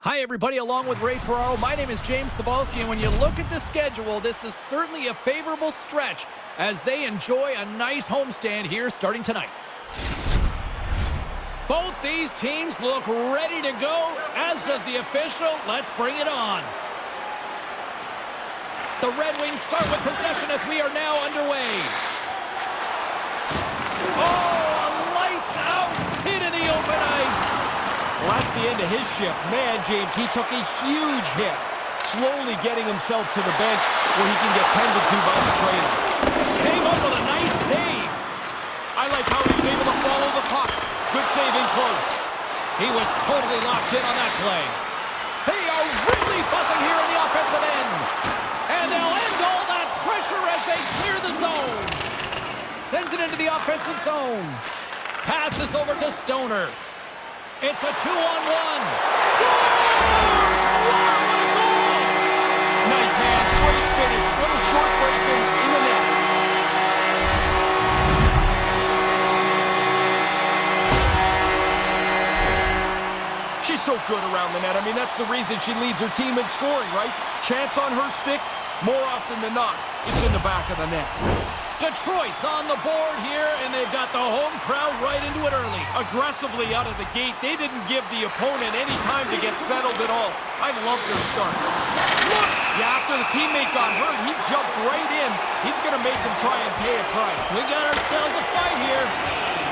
Hi, everybody. Along with Ray Ferraro, my name is James Cybulski, and when you look at the schedule, this is certainly a favorable stretch as they enjoy a nice homestand here starting tonight. Both these teams look ready to go, as does the official. Let's bring it on. The Red Wings start with possession as we are now underway. Oh, a lights-out hit in the open ice. Well, that's the end of his shift. Man, James, he took a huge hit, slowly getting himself to the bench where he can get tended to by the trainer. Came up with a nice save. I like how he was able to follow the puck. Good save in close. He was totally locked in on that play. They are really buzzing here in the offensive end. And they'll end all that pressure as they clear the zone. Sends it into the offensive zone. Passes over to Stoner. It's a 2-on-1. Scores! What a goal! Nice hand, great finish. Little short break in the net. She's so good around the net. I mean, that's the reason she leads her team in scoring, right? Chance on her stick, more often than not, it's in the back of the net. Detroit's on the board here, and they've got the home crowd right into it early. Aggressively out of the gate. They didn't give the opponent any time to get settled at all. I love their start. Look! Yeah, after the teammate got hurt, he jumped right in. He's going to make him try and pay a price. We got ourselves a fight here.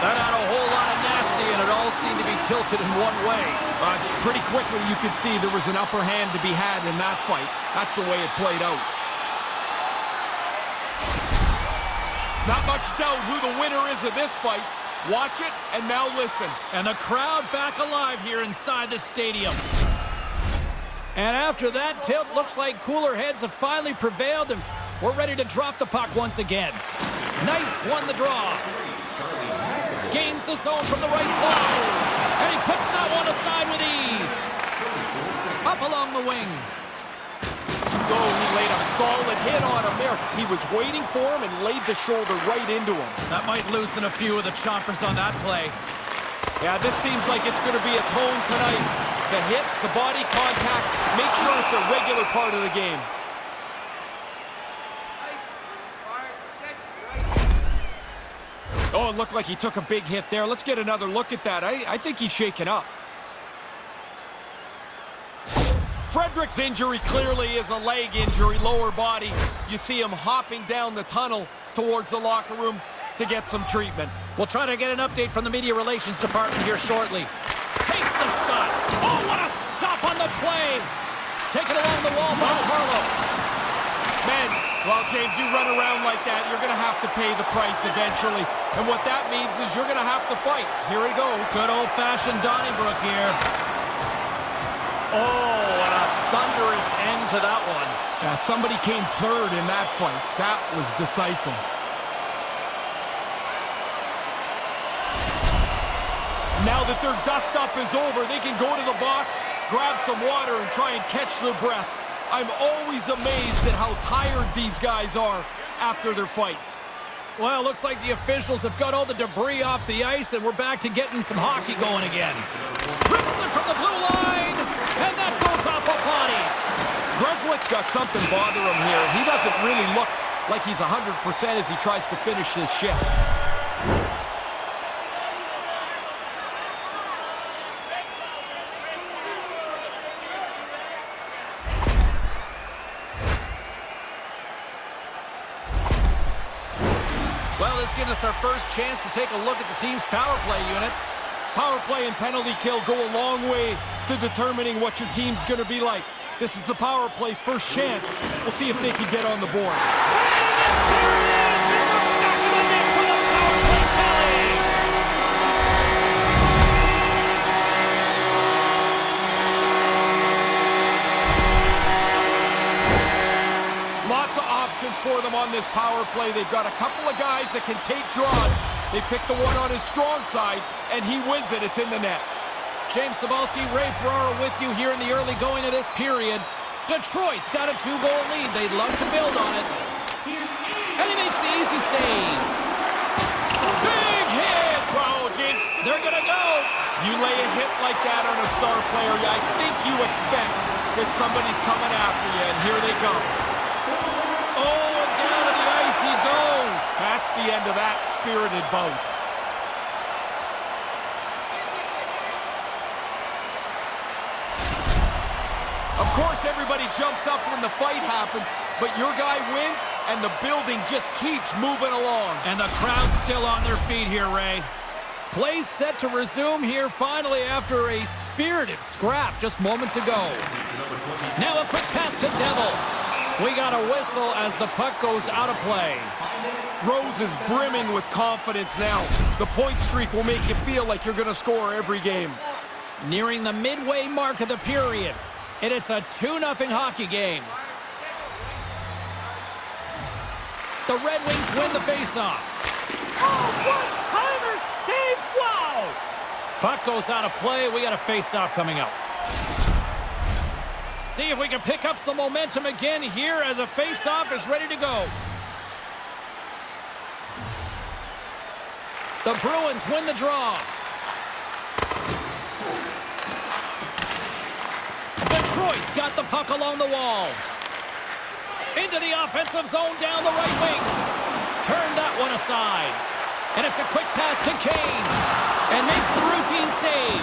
That had a whole lot of nasty, and it all seemed to be tilted in one way. Pretty quickly, you could see there was an upper hand to be had in that fight. That's the way it played out. Not much doubt who the winner is of this fight. Watch it, and now listen. And the crowd back alive here inside the stadium. And after that tilt, looks like cooler heads have finally prevailed, and we're ready to drop the puck once again. Knights won the draw. Gains the zone from the right side. And he puts that one aside with ease. Up along the wing. Oh, he laid a solid hit on him there. He was waiting for him and laid the shoulder right into him. That might loosen a few of the choppers on that play. Yeah, this seems like it's going to be a tone tonight. The hit, the body contact, make sure it's a regular part of the game. Oh, it looked like he took a big hit there. Let's get another look at that. I think he's shaken up. Frederick's injury clearly is a leg injury, lower body. You see him hopping down the tunnel towards the locker room to get some treatment. We'll try to get an update from the media relations department here shortly. Takes the shot. Oh, what a stop on the play. Taken along the wall by Carlo. Man, well, James, you run around like that, you're going to have to pay the price eventually. And what that means is you're going to have to fight. Here he goes. Good old-fashioned Donnybrook here. Oh, and a thunderous end to that one. Yeah, somebody came third in that fight. That was decisive. Now that their dust-up is over, they can go to the box, grab some water, and try and catch their breath. I'm always amazed at how tired these guys are after their fights. Well, it looks like the officials have got all the debris off the ice, and we're back to getting some hockey going again. Rips it from the blue line, and that goes off a body. Grzelcyk's got something bother him here. He doesn't really look like he's 100% as he tries to finish this shift. Well, this gives us our first chance to take a look at the team's power play unit. Power play and penalty kill go a long way to determining what your team's going to be like. This is the power play's first chance. We'll see if they can get on the board. There it is! In the back of the net for the power play tally! Lots of options for them on this power play. They've got a couple of guys that can take draws. They pick the one on his strong side, and he wins it. It's in the net. James Cybulski, Ray Ferraro with you here in the early going of this period. Detroit's got a 2-goal lead. They'd love to build on it. And he makes the easy save. Big hit! Wow, James. They're going to go. You lay a hit like that on a star player, I think you expect that somebody's coming after you, and here they come. Oh, and down to the ice he goes. That's the end of that spirited bout. Of course, everybody jumps up when the fight happens, but your guy wins, and the building just keeps moving along. And the crowd's still on their feet here, Ray. Play set to resume here finally after a spirited scrap just moments ago. Now a quick pass to Devil. We got a whistle as the puck goes out of play. Rose is brimming with confidence now. The point streak will make you feel like you're going to score every game. Nearing the midway mark of the period, and it's a 2-0 hockey game. The Red Wings win the faceoff. Oh, one-timer save! Wow! Puck goes out of play. We got a faceoff coming up. See if we can pick up some momentum again here as a faceoff is ready to go. The Bruins win the draw. Detroit's got the puck along the wall. Into the offensive zone down the right wing. Turn that one aside. And it's a quick pass to Kane. And makes the routine save.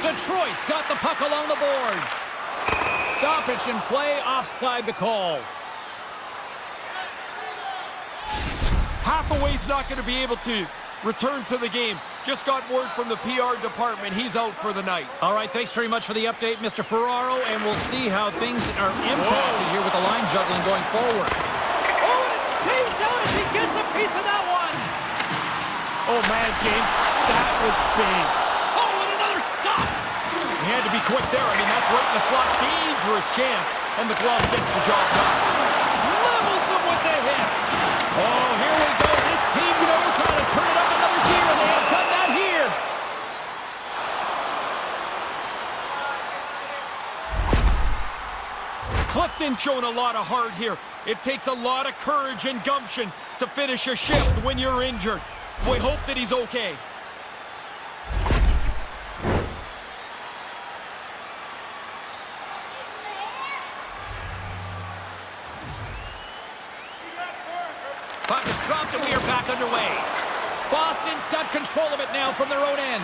Detroit's got the puck along the boards. Stoppage in play, offside the call. Hathaway's not going to be able to return to the game. Just got word from the PR department. He's out for the night. All right, thanks very much for the update, Mr. Ferraro, and we'll see how things are impacted here with the line juggling going forward. Oh, and it stays out as he gets a piece of that one. Oh, man, James, that was big. Oh, and another stop. He had to be quick there. I mean, that's right in the slot. Dangerous chance, and the glove gets the job done. Levels him with the hit. Oh, here we go. This team knows how to turn it up another gear, and they have done that here. Clifton's showing a lot of heart here. It takes a lot of courage and gumption to finish a shift when you're injured. We hope that he's okay. Puck is dropped, and we are back underway. Boston's got control of it now from their own end.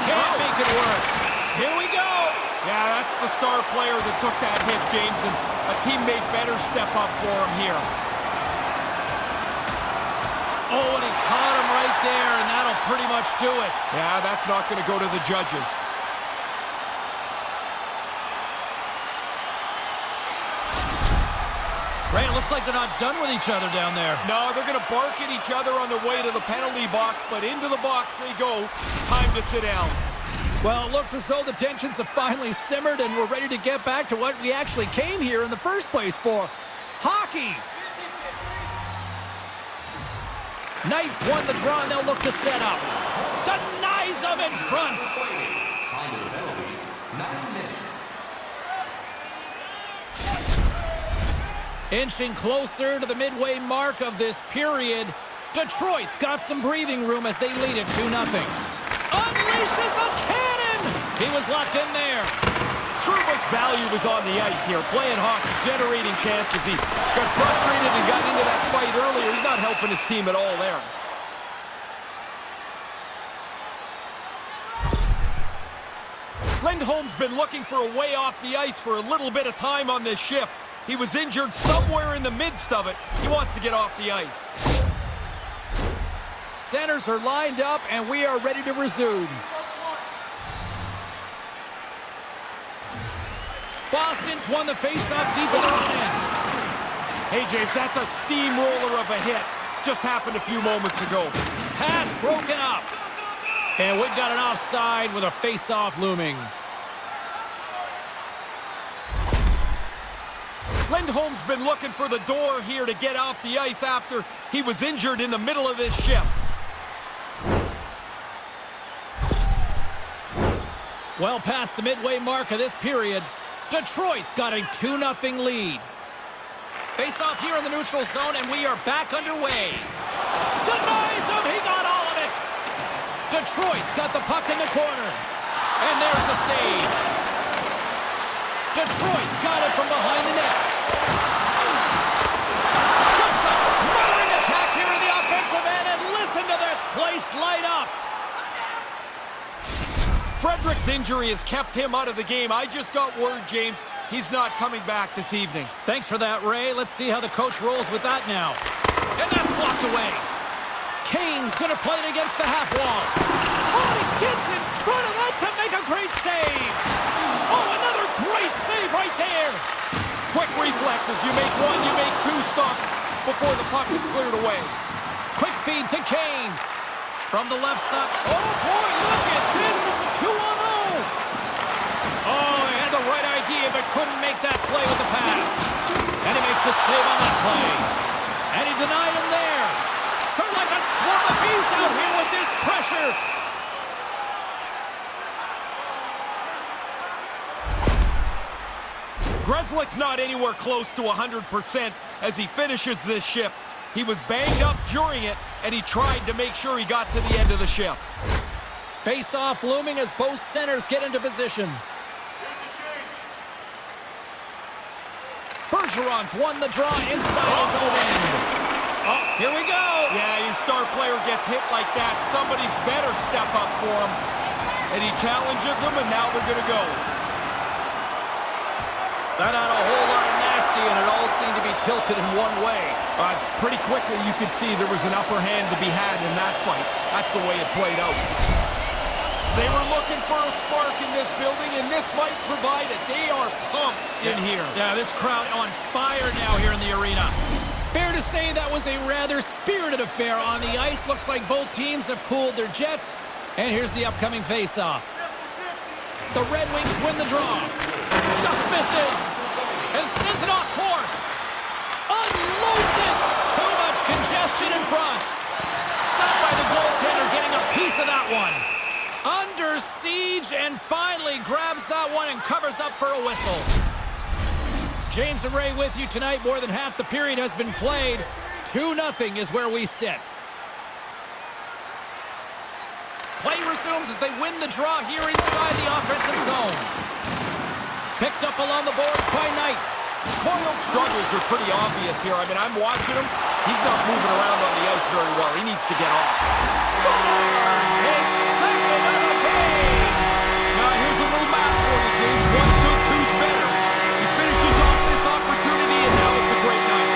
Can't make it work. Here we go. Yeah, that's the star player that took that hit, James, and a teammate better step up for him here. Oh, and he caught him right there, and that'll pretty much do it. Yeah, that's not going to go to the judges. Ray, it looks like they're not done with each other down there. No, they're going to bark at each other on their way to the penalty box, but into the box they go. Time to sit down. Well, it looks as though the tensions have finally simmered, and we're ready to get back to what we actually came here in the first place for. Hockey! Knights won the draw, and they'll look to set up. Denies them in front. Time of the penalties, 9 minutes. Inching closer to the midway mark of this period, Detroit's got some breathing room as they lead it 2-0. Unleashes a cannon! He was locked in there. Trouba's value was on the ice here, playing hockey, generating chances. He got frustrated and got into that fight earlier. He's not helping his team at all there. Lindholm's been looking for a way off the ice for a little bit of time on this shift. He was injured somewhere in the midst of it. He wants to get off the ice. Centers are lined up, and we are ready to resume. Boston's won the faceoff deep in their own end. Hey, James, that's a steamroller of a hit. Just happened a few moments ago. Pass broken up. And we've got an offside with a faceoff looming. Lindholm's been looking for the door here to get off the ice after he was injured in the middle of this shift. Well past the midway mark of this period, Detroit's got a 2-0 lead. Face-off here in the neutral zone, and we are back underway. Denies him, he got all of it. Detroit's got the puck in the corner. And there's the save. Detroit's got it from behind the net. Just a smothering attack here in the offensive end, and listen to this place light up. Frederick's injury has kept him out of the game. I just got word, James, he's not coming back this evening. Thanks for that, Ray. Let's see how the coach rolls with that now. And that's blocked away. Kane's going to play it against the half wall. Oh, he gets in front of that to make a great save. Oh, another great save right there. Quick reflexes. You make one, you make two stops before the puck is cleared away. Quick feed to Kane. From the left side. Oh, boy, look at this. It's a 2-on-0. Oh, he had the right idea, but couldn't make that play with the pass. And he makes the save on that play. And he denied him there. They're like a swarm of bees out here with this pressure. Grzelcyk's not anywhere close to 100% as he finishes this shift. He was banged up during it, and he tried to make sure he got to the end of the shift. Face-off looming as both centers get into position. Bergeron's won the draw inside his own end. Oh, here we go. Yeah, your star player gets hit like that. Somebody's better step up for him. And he challenges them, and now they're going to go. That had a whole lot of nasty, and it all seemed to be tilted in one way. Pretty quickly, you could see there was an upper hand to be had in that fight. That's the way it played out. They were looking for a spark in this building, and this might provide it. They are pumped in here. Yeah, this crowd on fire now here in the arena. Fair to say that was a rather spirited affair on the ice. Looks like both teams have cooled their jets. And here's the upcoming face-off. The Red Wings win the draw. Just misses. And sends it off course. Unloads it. Too much congestion in front. Stopped by the goaltender, getting a piece of that one. Under siege, and finally grabs that one and covers up for a whistle. James and Ray with you tonight. More than half the period has been played. 2-0 is where we sit. Play resumes as they win the draw here inside the offensive zone. Picked up along the boards by Knight. Coyle's struggles are pretty obvious here. I mean, I'm watching him. He's not moving around on the ice very well. He needs to get off. Scores his second of the game. Now, here's a little math for you, James. One's good, two's better. He finishes off this opportunity, and now it's a great night.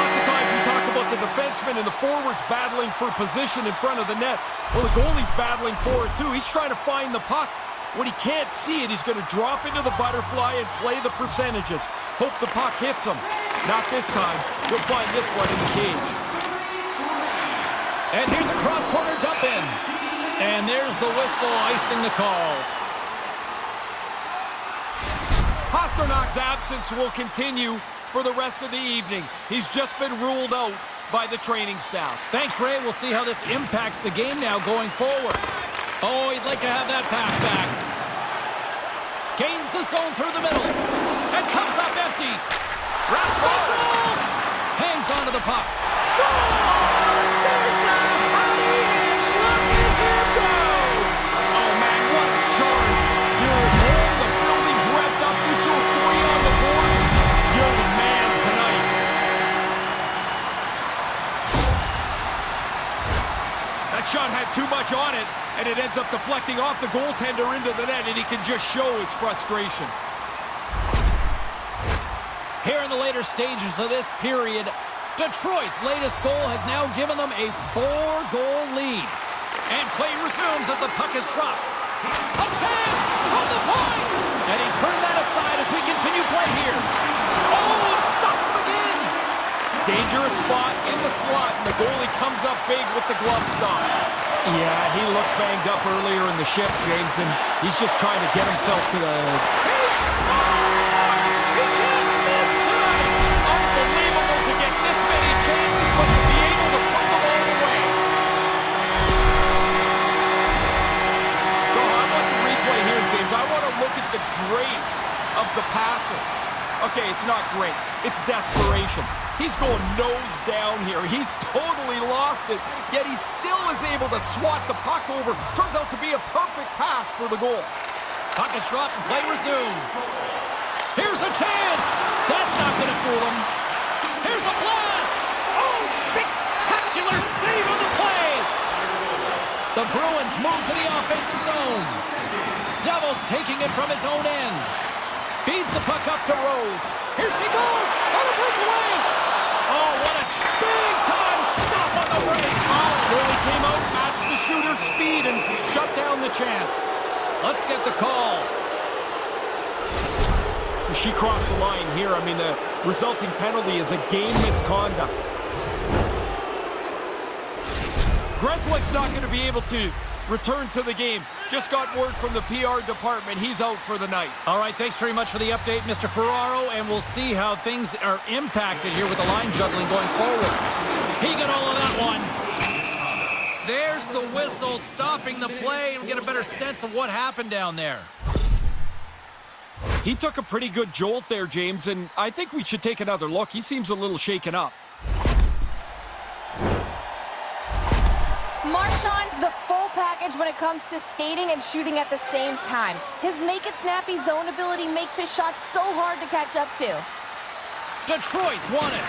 Lots of times we talk about the defenseman and the forwards battling for position in front of the net. Well, the goalie's battling for it, too. He's trying to find the puck. When he can't see it, he's going to drop into the butterfly and play the percentages. Hope the puck hits him. Not this time. He'll find this one in the cage. And here's a cross-corner dump in. And there's the whistle icing the call. Pasternak's absence will continue for the rest of the evening. He's just been ruled out by the training staff. Thanks, Ray. We'll see how this impacts the game now going forward. Oh, he'd like to have that pass back. Gains the zone through the middle. And comes up empty. Rasmussen hangs onto the puck. Scores! There's the honey, and look at him go! Oh, man, what a charge. You're at home, the building's revved up, you threw 3 on the board. You're the man tonight. That shot had too much on it, and it ends up deflecting off the goaltender into the net, and he can just show his frustration. Here in the later stages of this period, Detroit's latest goal has now given them a 4-goal lead. And play resumes as the puck is dropped. A chance from the point! And he turned that aside as we continue play here. Oh, it stops him again! Dangerous spot in the slot, and the goalie comes up big with the glove stop. Yeah, he looked banged up earlier in the shift, James, and he's just trying to get himself to the... He scores! He can't miss tonight! Unbelievable to get this many chances, but to be able to put them all away. So I want the replay here, James. I want to look at the grace of the passing. Okay, it's not grace. It's desperation. He's going nose down here. He's totally lost it, yet he's still still is able to swat the puck over. Turns out to be a perfect pass for the goal. Puck is dropped and play resumes. Here's a chance. That's not going to fool him. Here's a blast. Oh, spectacular save on the play. The Bruins move to the offensive zone. Devils taking it from his own end. Feeds the puck up to Rose. Here she goes. On the breakaway. Oh, what a big-time stop on the break. Oh, really came out, matched the shooter's speed, and shut down the chance. Let's get the call. She crossed the line here. I mean, the resulting penalty is a game misconduct. Gresslick's not going to be able to return to the game. Just got word from the PR department. He's out for the night. All right, thanks very much for the update, Mr. Ferraro, and we'll see how things are impacted here with the line juggling going forward. He got all of that one. There's the whistle stopping the play, and we get a better sense of what happened down there. He took a pretty good jolt there, James, and I think we should take another look. He seems a little shaken up. Marchand's the full package when it comes to skating and shooting at the same time. His make-it-snappy zone ability makes his shot so hard to catch up to. Detroit's won it.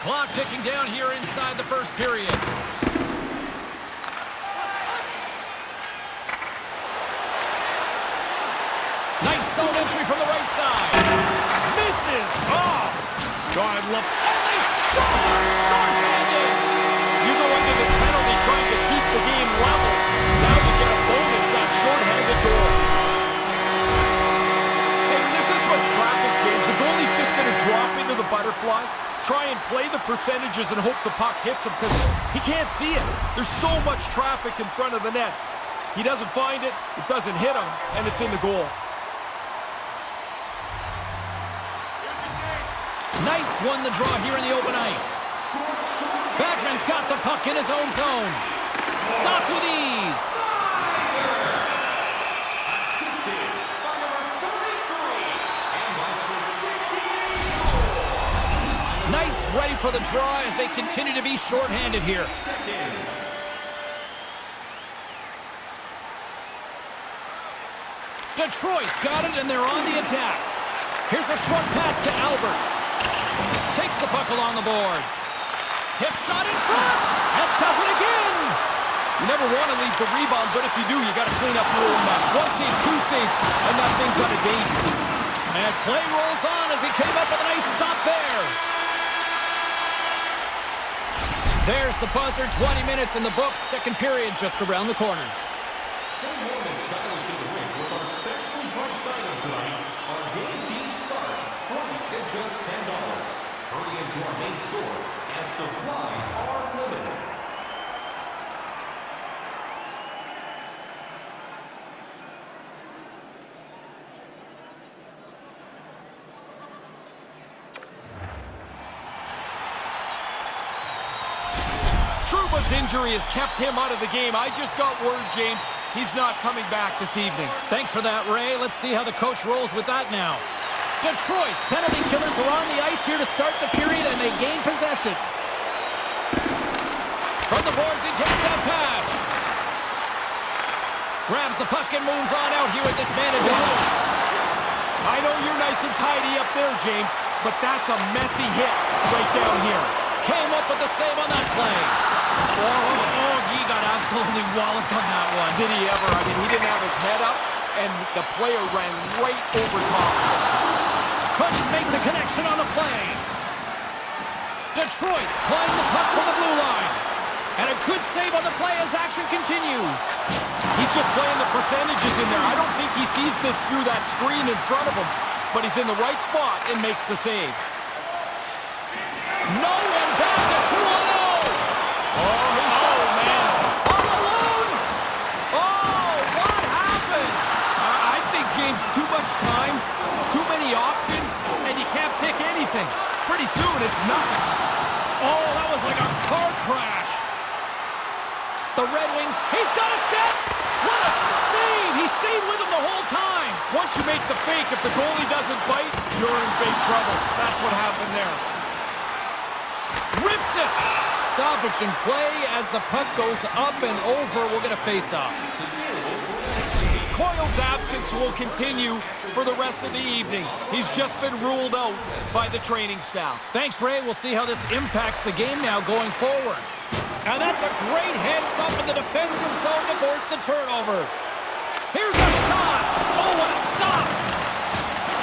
Clock ticking down here inside the first period. Nice zone entry from the right side. Misses. Oh! God, look. And they score! Short-handed! You go into this penalty trying to keep the game level. Now you get a bonus, that short-handed goal. Hey, there's this much traffic, James. The goalie's just going to drop into the butterfly, try and play the percentages and hope the puck hits him because he can't see it. There's so much traffic in front of the net. He doesn't find it, it doesn't hit him, and it's in the goal. Knights won the draw here in the open ice. Backman's got the puck in his own zone. Stopped with ease. Knights ready for the draw as they continue to be shorthanded here. Detroit's got it, and they're on the attack. Here's a short pass to Albert. Takes the puck along the boards. Tip shot in front, and does it again. You never want to leave the rebound, but if you do, you got to clean up your own mess. One save, two save, and that thing's out of danger. And play rolls on as he came up with a nice stop there. There's the buzzer, 20 minutes in the books, second period just around the corner. Supplies are limited. Trouba's injury has kept him out of the game. I just got word, James, he's not coming back this evening. Thanks for that, Ray. Let's see how the coach rolls with that now. Detroit's penalty killers are on the ice here to start the period, and they gain possession. From the boards, he takes that pass. Grabs the puck and moves on out here with this man advantage. I know you're nice and tidy up there, James, but that's a messy hit right down here. Came up with the save on that play. Oh, he got absolutely walloped on that one. Did he ever? I mean, he didn't have his head up, and the player ran right over top. Couldn't make the connection on the play. Detroit's playing the puck from the blue line. And a good save on the play as action continues. He's just playing the percentages in there. I don't think he sees this through that screen in front of him, but he's in the right spot and makes the save. No one back to 2-0. Oh, man. All alone. Oh, what happened? I think, James, too much time, too many options, and you can't pick anything. Pretty soon, it's nothing. Oh, that was like a car crash. The Red Wings, he's got a step. What a save. He stayed with him the whole time. Once you make the fake, if the goalie doesn't bite, you're in big trouble. That's what happened there. Rips it. stoppage in play as the puck goes up and over. We'll get a face-off. Coyle's absence will continue for the rest of the evening. He's just been ruled out by the training staff. Thanks, Ray. We'll see how this impacts the game now going forward. And that's a great heads-up in the defensive zone to force the turnover. Here's a shot. Oh, what a stop.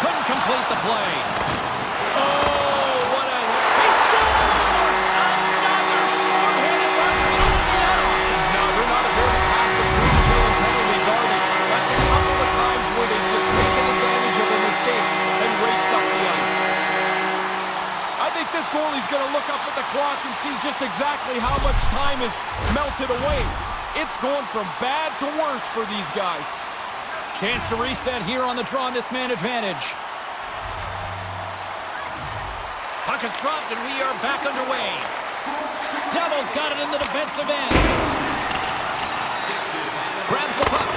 Couldn't complete the play. Oh, what a hit. He scores! Another short-handed rush. We don't see that often. No, they're not a very passive group killing penalties, are they? That's a couple of times where they've just taken advantage of a mistake and raced up the ice. I think this goalie's going to look up at the clock and see just exactly how much time is melted away. It's going from bad to worse for these guys. Chance to reset here on the draw on this man advantage. Puck is dropped and we are back underway. Devils got it in the defensive end. Grabs the puck.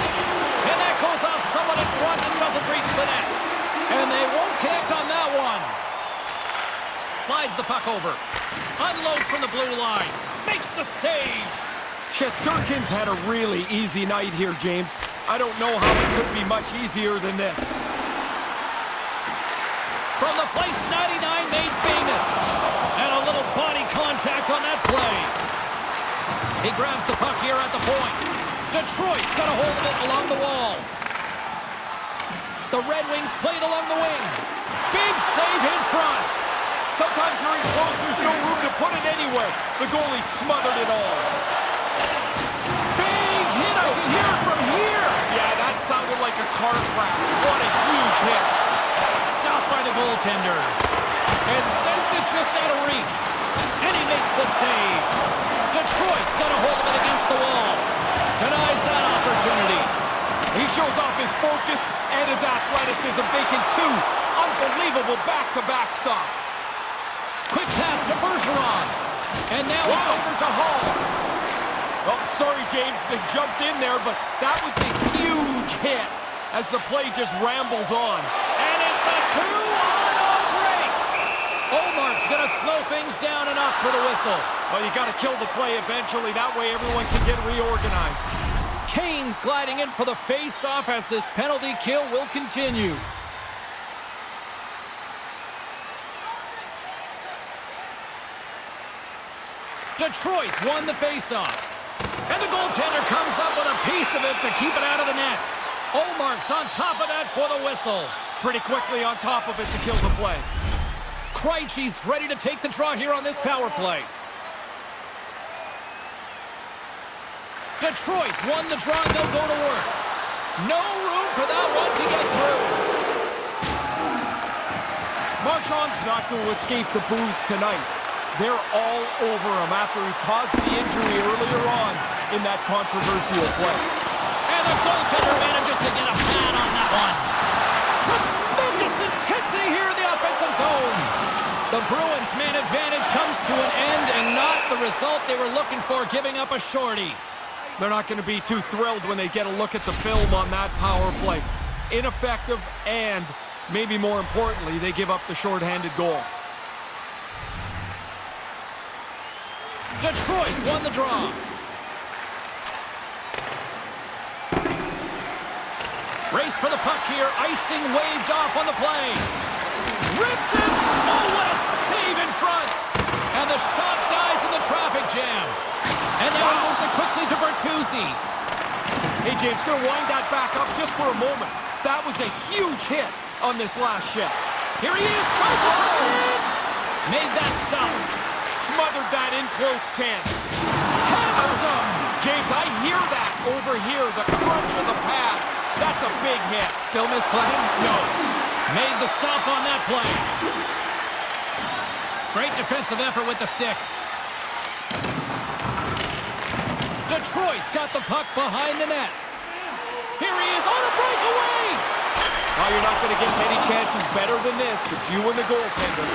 And that goes off someone in front and doesn't reach the net. And they won't connect on that one. Slides the puck over. Unloads from the blue line. Makes the save. Shesterkin's had a really easy night here, James. I don't know how it could be much easier than this. From the place 99 made famous. And a little body contact on that play. He grabs the puck here at the point. Detroit's got a hold of it along the wall. The Red Wings played along the wing. Big save in front. Sometimes you're in close, there's no room to put it anywhere. The goalie smothered it all. Big hit, I can hear it from here. Yeah, that sounded like a car crash. What a huge hit. Stopped by the goaltender. And sends it just out of reach. And he makes the save. Detroit's got a hold of it against the wall. Denies that opportunity. He shows off his focus and his athleticism, making two unbelievable back-to-back stops. Quick pass to Bergeron. And now it's over to Hall. Oh, sorry, James, they jumped in there, but that was a huge hit as the play just rambles on. And it's a 2-on-0 break. Omark's going to slow things down and up for the whistle. Well, you got to kill the play eventually. That way everyone can get reorganized. Kane's gliding in for the face-off as this penalty kill will continue. Detroit's won the face-off. And the goaltender comes up with a piece of it to keep it out of the net. Omark's on top of that for the whistle. Pretty quickly on top of it to kill the play. Krejci's ready to take the draw here on this power play. Detroit's won the draw and they'll go to work. No room for that one to get through. Marchand's not going to escape the boos tonight. They're all over him after he caused the injury earlier on in that controversial play. And the goaltender manages to get a pad on that one. Tremendous intensity here in the offensive zone. The Bruins' man advantage comes to an end and not the result they were looking for, giving up a shorty. They're not going to be too thrilled when they get a look at the film on that power play. Ineffective and, maybe more importantly, they give up the shorthanded goal. Detroit's won the draw. Race for the puck here. Icing waved off on the play. Rips it. Oh, what a save in front. And the shot dies in the traffic jam. And now he moves it quickly to Bertuzzi. Hey, James, going to wind that back up just for a moment. That was a huge hit on this last shift. Here he is. Tries to tie it in. Made that stop. Smothered that in close chance. Awesome. James, I hear that over here, the crunch of the pad. That's a big hit. Still misplaying? No. Made the stop on that play. Great defensive effort with the stick. Detroit's got the puck behind the net. Here he is on a breakaway. Oh, you're not going to get many chances better than this. It's you and the goaltender.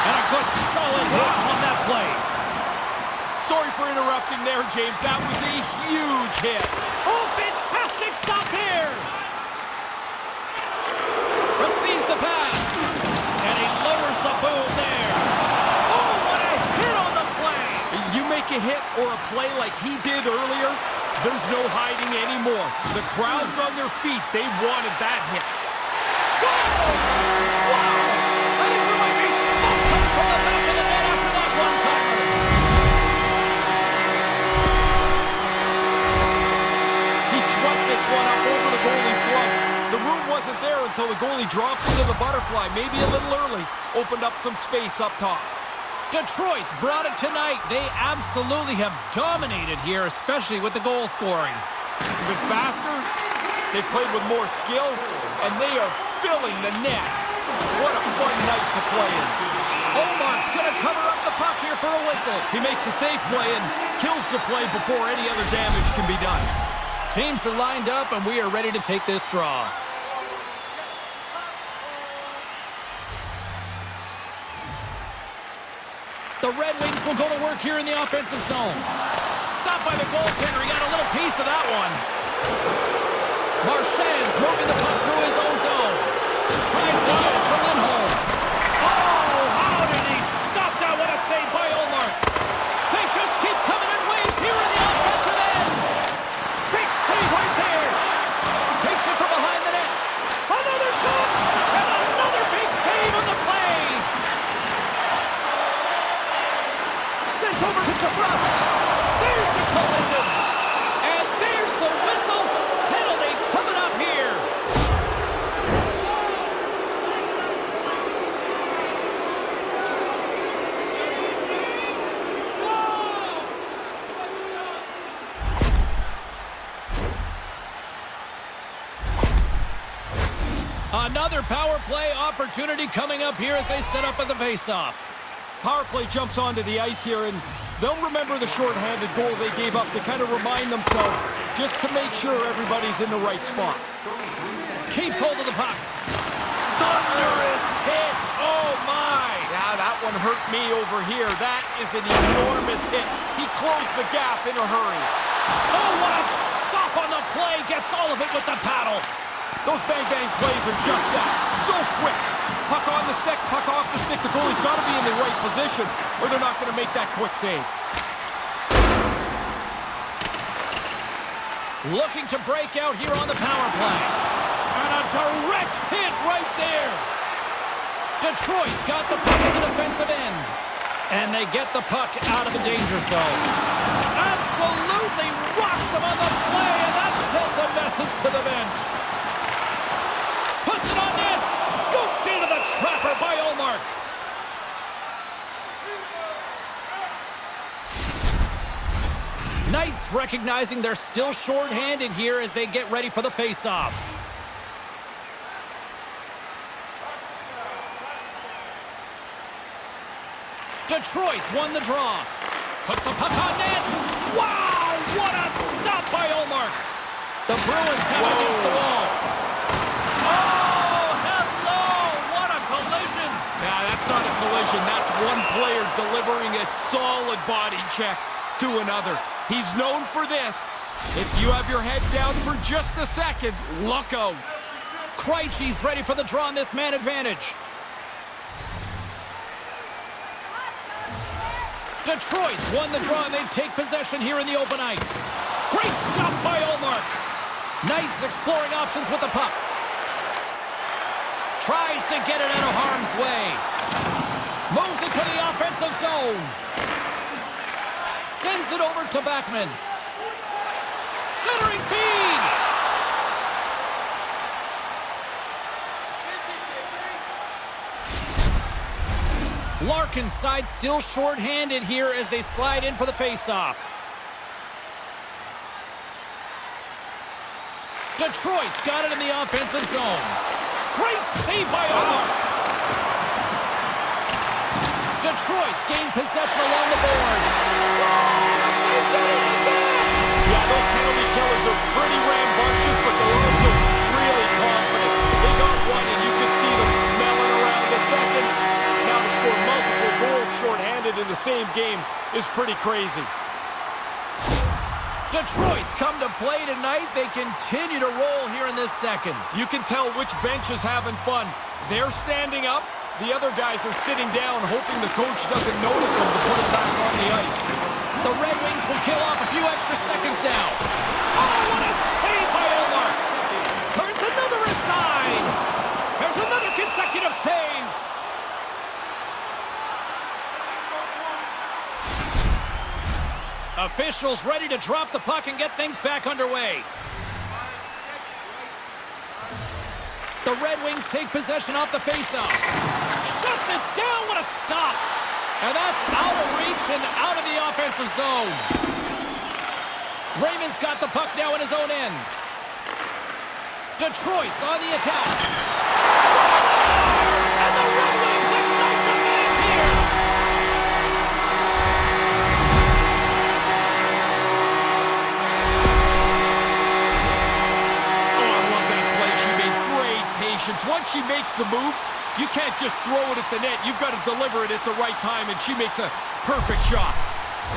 And a good solid hit on that play. Sorry for interrupting there, James. That was a huge hit. Oh, fantastic stop here. Receives the pass. And he lowers the boom there. Oh, what a hit on the play. You make a hit or a play like he did earlier, there's no hiding anymore. The crowd's on their feet. They wanted that hit. I think there might be smoke coming from the back of the net after that one-timer. He swept this one up over the goalie's glove. The room wasn't there until the goalie dropped into the butterfly, maybe a little early, opened up some space up top. Detroit's brought it tonight. They absolutely have dominated here, especially with the goal scoring. They've been faster, they've played with more skill, and they are filling the net. What a fun night to play in. Olmark's going to cover up the puck here for a whistle. He makes a safe play and kills the play before any other damage can be done. Teams are lined up, and we are ready to take this draw. The Red Wings will go to work here in the offensive zone. Stopped by the goaltender. He got a little piece of that one. Marchand's moving the puck through his own zone. Tries to get it to Lindholm. Oh, how did he stop that? What a save by Olmark. They just keep coming in waves here in the offensive end. Big save right there. Takes it from behind the net. Another shot. And another big save on the play. Sent over to DeBrusque. There's the collision. And there's the whistle. Penalty coming up here. Another power play opportunity coming up here as they set up at the faceoff. Power play jumps onto the ice here, and they'll remember the shorthanded goal they gave up to kind of remind themselves just to make sure everybody's in the right spot. Keeps hold of the puck. Thunderous hit. Oh, my. Yeah, that one hurt me over here. That is an enormous hit. He closed the gap in a hurry. Oh, what a stop on the play. Gets all of it with the paddle. Those bang-bang plays are just that. So quick. Puck on the stick, puck off the stick. The goalie's got to be in the right position or they're not going to make that quick save. Looking to break out here on the power play. And a direct hit right there. Detroit's got the puck in the defensive end. And they get the puck out of the danger zone. Absolutely rocks them on the play, and that sends a message to the bench. Puts it on net. Scooped into the trapper by Olmark. Knights recognizing they're still short-handed here as they get ready for the face-off. Detroit's won the draw. Puts the puck on net. Wow, what a stop by Olmark. The Bruins have it against the wall. Oh, hello, what a collision. Yeah, that's not a collision. That's one player delivering a solid body check to another. He's known for this. If you have your head down for just a second, look out. Krejci's ready for the draw on this man advantage. Detroit's won the draw, and they take possession here in the open ice. Great stop by Olmark. Knights exploring options with the puck. Tries to get it out of harm's way. Moves it to the offensive zone. Sends it over to Backman. Centering feed. Larkin's side still short-handed here as they slide in for the face-off. Detroit's got it in the offensive zone. Great save by Olmark. Detroit's gained possession along the boards. Yeah, those penalty killers are pretty rambunctious, but they're also really confident. They got one, and you could see them smelling around the second. Now to score multiple goals shorthanded in the same game is pretty crazy. Detroit's come to play tonight. They continue to roll here in this second. You can tell which bench is having fun. They're standing up. The other guys are sitting down, hoping the coach doesn't notice them to put them back on the ice. The Red Wings will kill off a few extra seconds now. Oh, what a save by Omar. Turns another aside. There's another consecutive save. Officials ready to drop the puck and get things back underway. The Red Wings take possession off the faceoff. Shuts it down. What a stop. And that's out of reach and out of the offensive zone. Raymond's got the puck now in his own end. Detroit's on the attack. And the Red Wings ignite the fans here. Oh, I love that play. She made great patience. Once she makes the move, you can't just throw it at the net. You've got to deliver it at the right time, and she makes a perfect shot.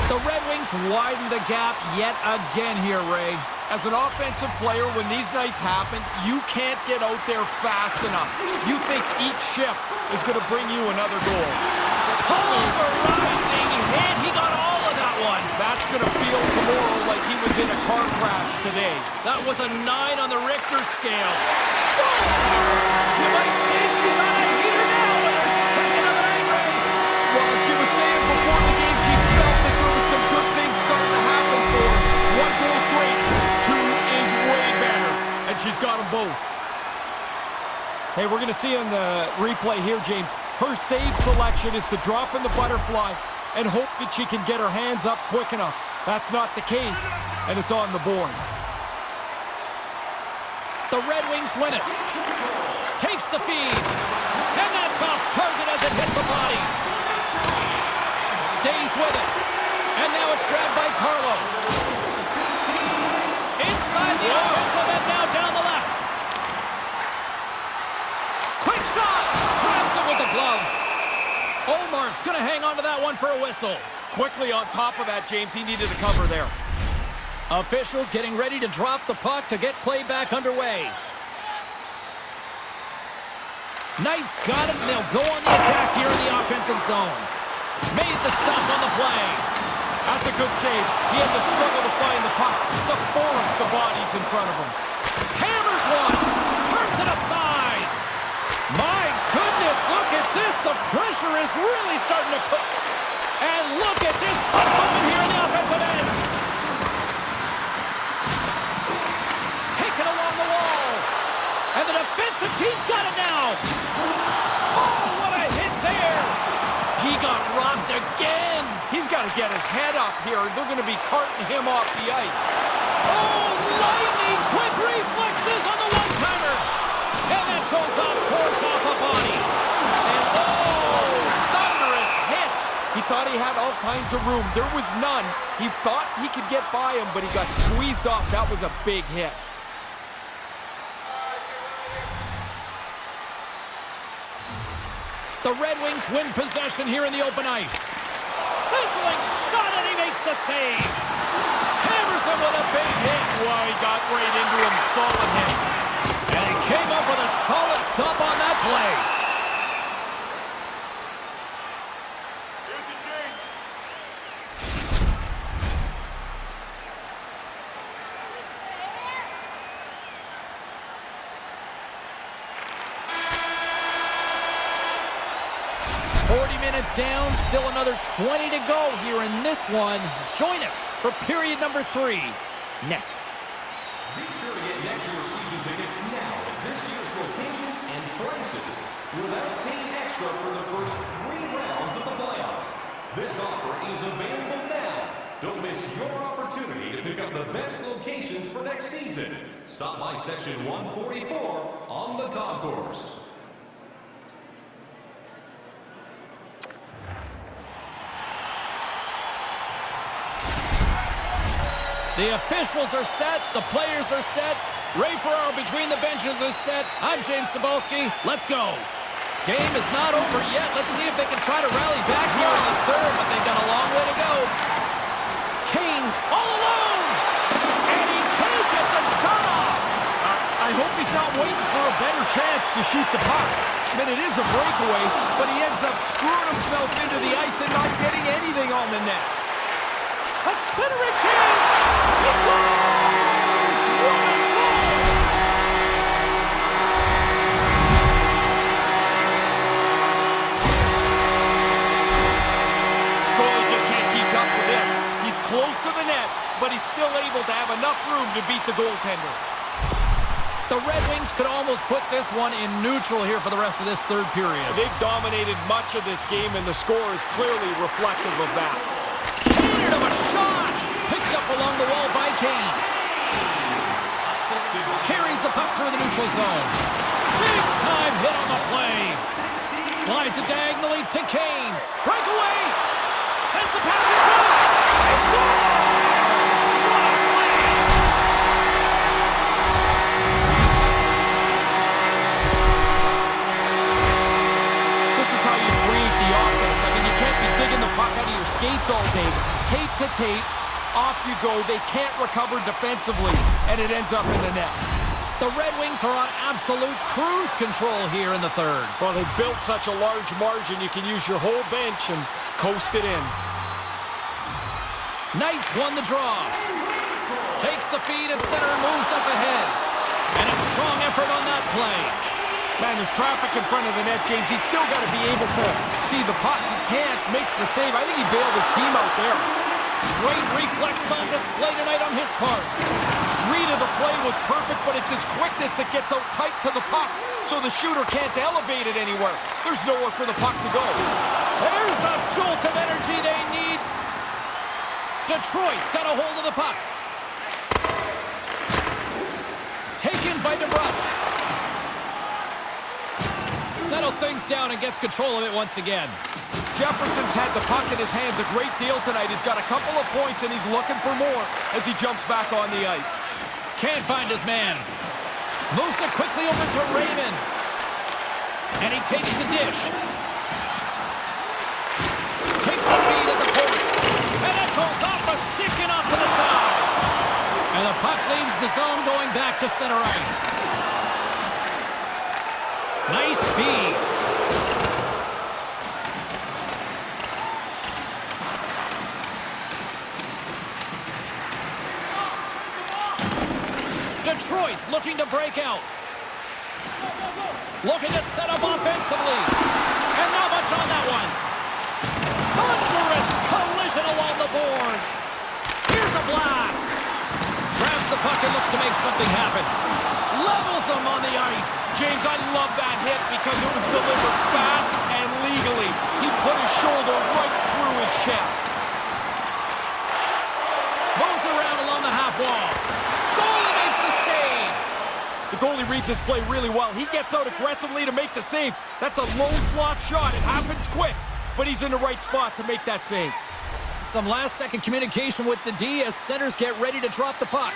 The Red Wings widen the gap yet again here, Ray. As an offensive player, when these nights happen, you can't get out there fast enough. You think each shift is going to bring you another goal. Pulverizing hit. He got all of that one. That's going to feel tomorrow like he was in a car crash today. That was a 9 on the Richter scale. You might say she's on a heater now with her second of the night, Ray. Well, she was saying before the game she felt that there was some good things starting to happen for her. 1 goal's great, 2 is way better, and she's got them both. Hey, we're going to see on the replay here, James, her save selection is to drop in the butterfly and hope that she can get her hands up quick enough. That's not the case, and it's on the board. The Red Wings win it. Takes the feed. And that's off target as it hits a body. Stays with it. And now it's grabbed by Carlo. Inside the offensive end now down the left. Quick shot. Grabs it with the glove. Olmark's going to hang on to that one for a whistle. Quickly on top of that, James, he needed a cover there. Officials getting ready to drop the puck to get play back underway. Knights got it, and they'll go on the attack here in the offensive zone. Made the stop on the play. That's a good save. He had to struggle to find the puck. It's a forest of bodies in front of him. Hammers one. Turns it aside. My goodness, look at this. The pressure is really starting to cook. And look at this puck movement here in the offensive end. Taken along the wall. And the defensive team's got it now. Oh, what a hit there. He got rocked again. He's got to get his head up here. They're going to be carting him off the ice. Oh, lightning quick reflexes on the one-timer. And that goes off course off a body. And oh, thunderous hit. He thought he had all kinds of room. There was none. He thought he could get by him, but he got squeezed off. That was a big hit. The Red Wings win possession here in the open ice. Sizzling shot, and he makes the save. Hammers him with a big hit. Well, he got right into him. Solid hit. And he came up with a solid stop on that play. Here's the change. 40 minutes down, still another 20 to go here in this one. Join us for period number 3 next. Be sure to get next year's season tickets now at this year's locations and prices without paying extra for the first 3 rounds of the playoffs. This offer is available now. Don't miss your opportunity to pick up the best locations for next season. Stop by section 144 on the concourse. The officials are set. The players are set. Ray Ferraro between the benches is set. I'm James Cebulski. Let's go. Game is not over yet. Let's see if they can try to rally back here in the third, but they've got a long way to go. Kane's all alone. And he can't get the shot off. I hope he's not waiting for a better chance to shoot the puck. I mean, it is a breakaway, but he ends up screwing himself into the ice and not getting anything on the net. A centering chance! He scores! What a goal! Goalie just can't keep up with this. He's close to the net, but he's still able to have enough room to beat the goaltender. The Red Wings could almost put this one in neutral here for the rest of this third period. They've dominated much of this game, and the score is clearly reflective of that. Cannon of a shot! Picked up along the wall by Kane. Carries the puck through the neutral zone. Big time hit on the play. Slides it diagonally to Kane. Breakaway! Sends the pass in front. They score! What a play! This is how you breathe the offense. I mean, you can't be digging the puck out of your skates all day. Tape to tape, off you go. They can't recover defensively, and it ends up in the net. The Red Wings are on absolute cruise control here in the third. Well, they've built such a large margin, you can use your whole bench and coast it in. Knights won the draw. Takes the feed at center and moves up ahead. And a strong effort on that play. Man, there's traffic in front of the net, James. He's still got to be able to see the puck. He can't, makes the save. I think he bailed his team out there. Great reflex on display tonight on his part. Read of the play was perfect, but it's his quickness that gets out tight to the puck, so the shooter can't elevate it anywhere. There's nowhere for the puck to go. There's a jolt of energy they need. Detroit's got a hold of the puck. Taken by DeBrusque. Settles things down and gets control of it once again. Jefferson's had the puck in his hands a great deal tonight. He's got a couple of points, and he's looking for more as he jumps back on the ice. Can't find his man. Moves it quickly over to Raymond. And he takes the dish. Takes the feed at the point. And that goes off a stick and off to the side. And the puck leaves the zone going back to center ice. Nice feed. Detroit's looking to break out. Looking to set up offensively. And not much on that one. Thunderous collision along the boards. Here's a blast. Grabs the puck and looks to make something happen. Levels him on the ice. James, I love that hit because it was delivered fast and legally. He put his shoulder right through his chest. Moves around along the half wall. Goalie makes the save. The goalie reads his play really well. He gets out aggressively to make the save. That's a low slot shot. It happens quick, but he's in the right spot to make that save. Some last-second communication with the D as centers get ready to drop the puck.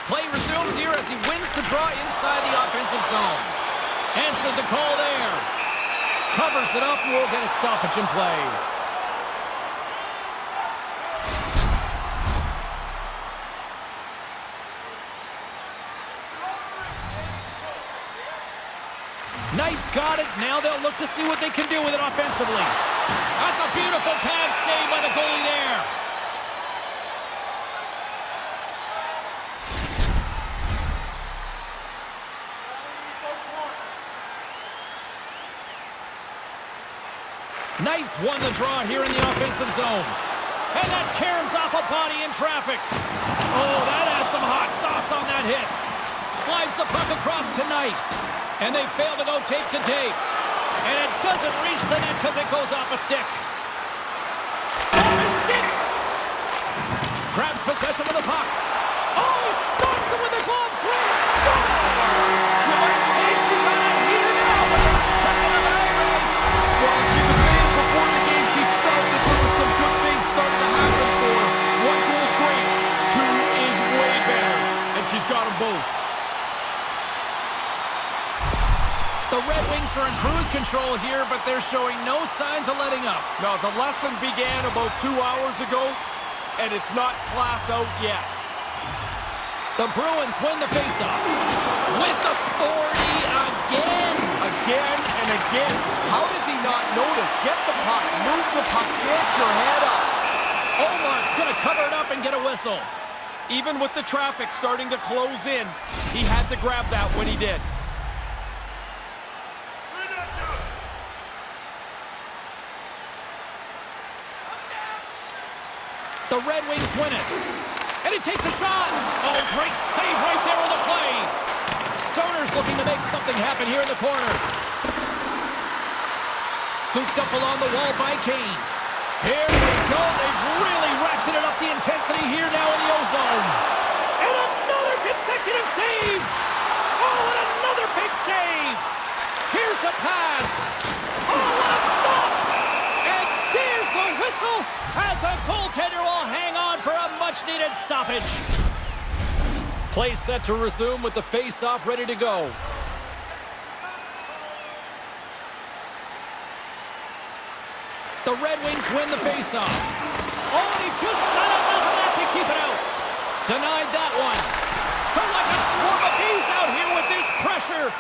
Play resumes here as he wins the draw inside the offensive zone. Answered the call there. Covers it up and we'll get a stoppage in play. Knights got it. Now they'll look to see what they can do with it offensively. That's a beautiful pad save by the goalie there. Knights won the draw here in the offensive zone. And that caroms off a body in traffic. Oh, that adds some hot sauce on that hit. Slides the puck across to Knight. And they fail to go tape to tape. And it doesn't reach the net because it goes off a stick. Off his stick! Grabs possession of the puck. Oh, he stops him with the glove. Great stop! You might say she's on a heater now, but the second of an irate. Well, she was saying before the game she felt that there were some good things starting to happen for her. One goal's great, two is way better, and she's got them both. The Red Wings are in cruise control here, but they're showing no signs of letting up. No, the lesson began about 2 hours ago, and it's not class out yet. The Bruins win the faceoff. With authority again. Again and again. How does he not notice? Get the puck, move the puck, get your head up. Olmark's going to cover it up and get a whistle. Even with the traffic starting to close in, he had to grab that when he did. The Red Wings win it. And he takes a shot. Oh, great save right there on the play. Stoner's looking to make something happen here in the corner. Scooped up along the wall by Kane. Here we go. They've really ratcheted up the intensity here now in the ozone. And another consecutive save. Oh, and another big save. Here's a pass. Oh, what a stop. And there's the whistle as the goaltender will hang on for a much-needed stoppage. Play set to resume with the face-off ready to go. The Red Wings win the face-off. Oh, and he just got enough of that to keep it out. Denied that one. They're like a swarm of bees out here with this pressure.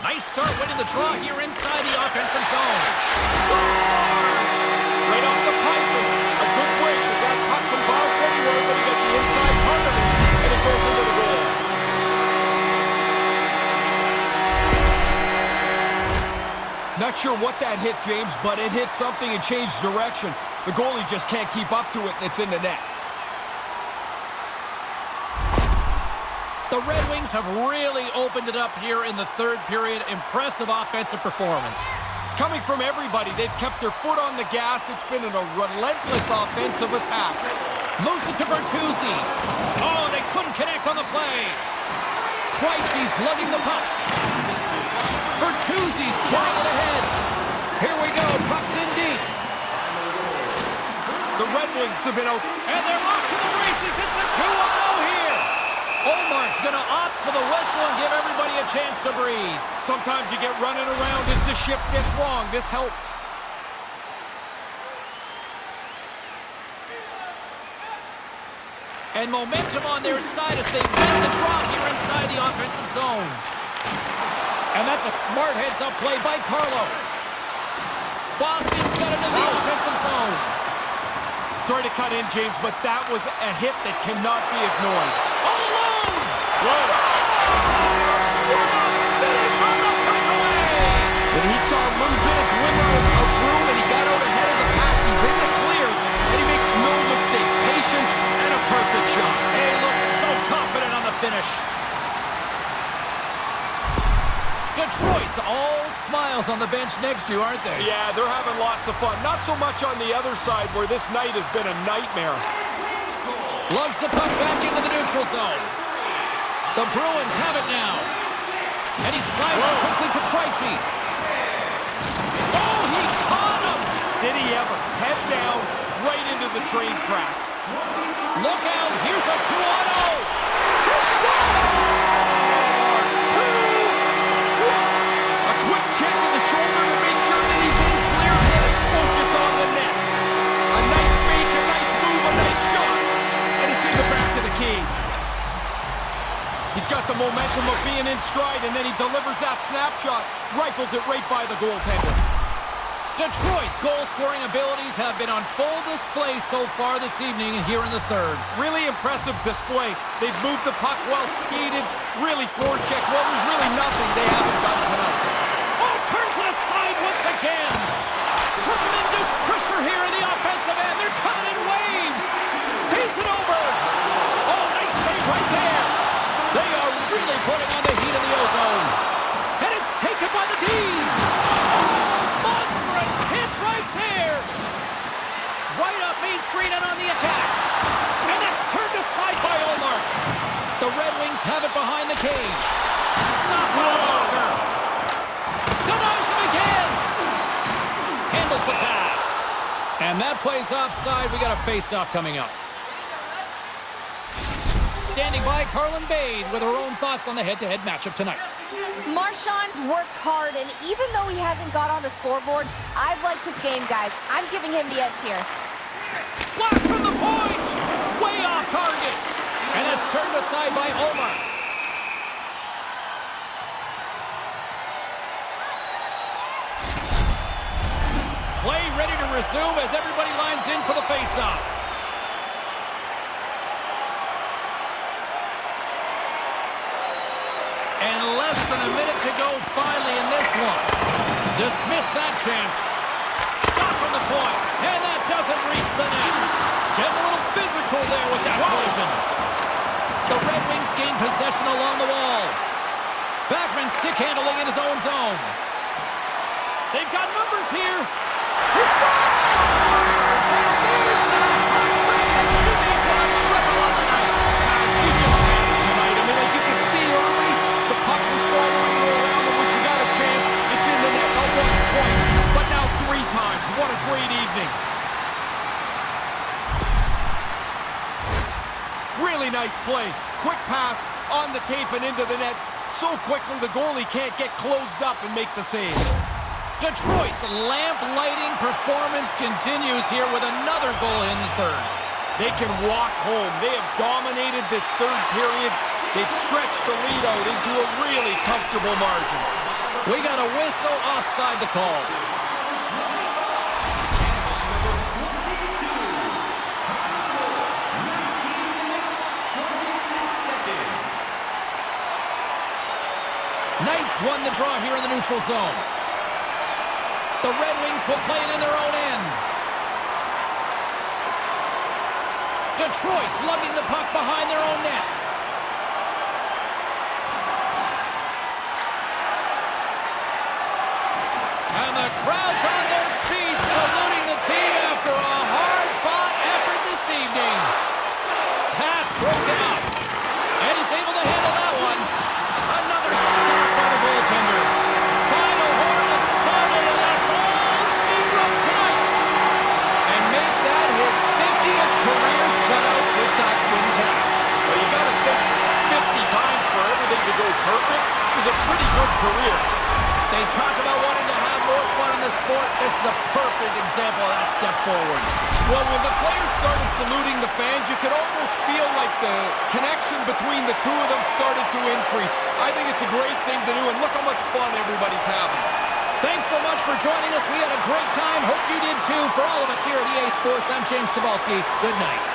Nice start winning the draw here inside the offensive zone. Right off the pipe. A good break as that puck can bounce anywhere, but he got the inside part of it, and it goes into the goal. Not sure what that hit, James, but it hit something and changed direction. The goalie just can't keep up to it, and it's in the net. The Red Wings have really opened it up here in the third period. Impressive offensive performance. It's coming from everybody. They've kept their foot on the gas. It's been a relentless offensive attack. Moves it to Bertuzzi. Oh, they couldn't connect on the play. Krejci's lugging the puck. Bertuzzi's carrying it ahead. Here we go. Puck's in deep. The Red Wings have been out. And they're off to the races. It's a 2-on-0 here. Olmark's going to opt for the whistle and give everybody a chance to breathe. Sometimes you get running around as the shift gets long. This helps. And momentum on their side as they win the draw here inside the offensive zone. And that's a smart heads-up play by Carlo. Boston's got it in the offensive zone. Sorry to cut in, James, but that was a hit that cannot be ignored. All alone! Whoa! Finish on the breakaway! When he saw a little bit of glimmer of room and he got out ahead of the pack, he's in the clear, and he makes no mistake. Patience and a perfect shot. He looks so confident on the finish. Detroit's all smiles on the bench next to you, aren't they? Yeah, they're having lots of fun. Not so much on the other side where this night has been a nightmare. Lugs the puck back into the neutral zone. The Bruins have it now. And he slides it quickly to Krejci. Oh, he caught him! Did he ever? Head down, right into the train tracks. Look out, here's a 2-on-0. He scores! A quick check of the shoulder to make sure that he's in clear head. Focus on the net. A nice fake, a nice move, a nice shot. And it's in the back of the cage. He's got the momentum of being in stride, and then he delivers that snapshot. Rifles it right by the goaltender. Detroit's goal-scoring abilities have been on full display so far this evening and here in the third. Really impressive display. They've moved the puck well, skated, really forechecked. Well, there's really nothing they haven't done tonight. Oh, turn to the side once again. Tremendous pressure here in the offensive end. They're coming in waves. Feeds it over. Oh, nice save right there. They are really putting on the heat in the ozone. And it's taken by the D. Monstrous hit right there. Right up Main Street and on the attack. And it's turned aside by Olmark. The Red Wings have it behind the cage. Stop Walker. Denies him again. Handles the pass. And that play's offside. We got a face-off coming up. Standing by, Carlin Bade with her own thoughts on the head-to-head matchup tonight. Marchand's worked hard, and even though he hasn't got on the scoreboard, I've liked his game, guys. I'm giving him the edge here. Blast from the point! Way off target! And And it's turned aside by Omar. Play ready to resume as everybody lines in for the faceoff. And less than a minute to go finally in this one. Dismiss that chance. Shot from the point, and that doesn't reach the net. Getting a little physical there with that collision. The Red Wings gain possession along the wall. Backman stick handling in his own zone. They've got numbers here. She scores! And there's that one-track that she makes it a triple on the night. She just had it tonight. I mean, like you could see early, the puck was following her around, and when she got a chance, it's in the net. Not one point, but now 3 times. What a great evening. Really nice play. Quick pass on the tape and into the net. So quickly the goalie can't get closed up and make the save. Detroit's lamp-lighting performance continues here with another goal in the third. They can walk home. They have dominated this third period. They've stretched the lead out into a really comfortable margin. We got a whistle offside the call. Knights won the draw here in the neutral zone. The Red Wings will play it in their own end. Detroit's lugging the puck behind their own net. And the crowd's on their feet, saluting the team after a hard-fought effort this evening. Pass broken up. And he's able to handle that one. Another stop by the goaltender. Final horn is sounded, and that's all she wrote tonight. And make that his 50th career shutout with that quintet. Well, you got to think 50 times for everything to go perfect. It was a pretty good career. They talk about wanting to have more fun in the sport. This is a perfect example of that step forward. Well, when the players started saluting the fans, you could almost feel like the connection between the two of them started to increase. I think it's a great thing to do, and look how much fun everybody's having. Thanks so much for joining us. We had a great time. Hope you did too. For all of us here at EA Sports, I'm James Cebulski. Good night.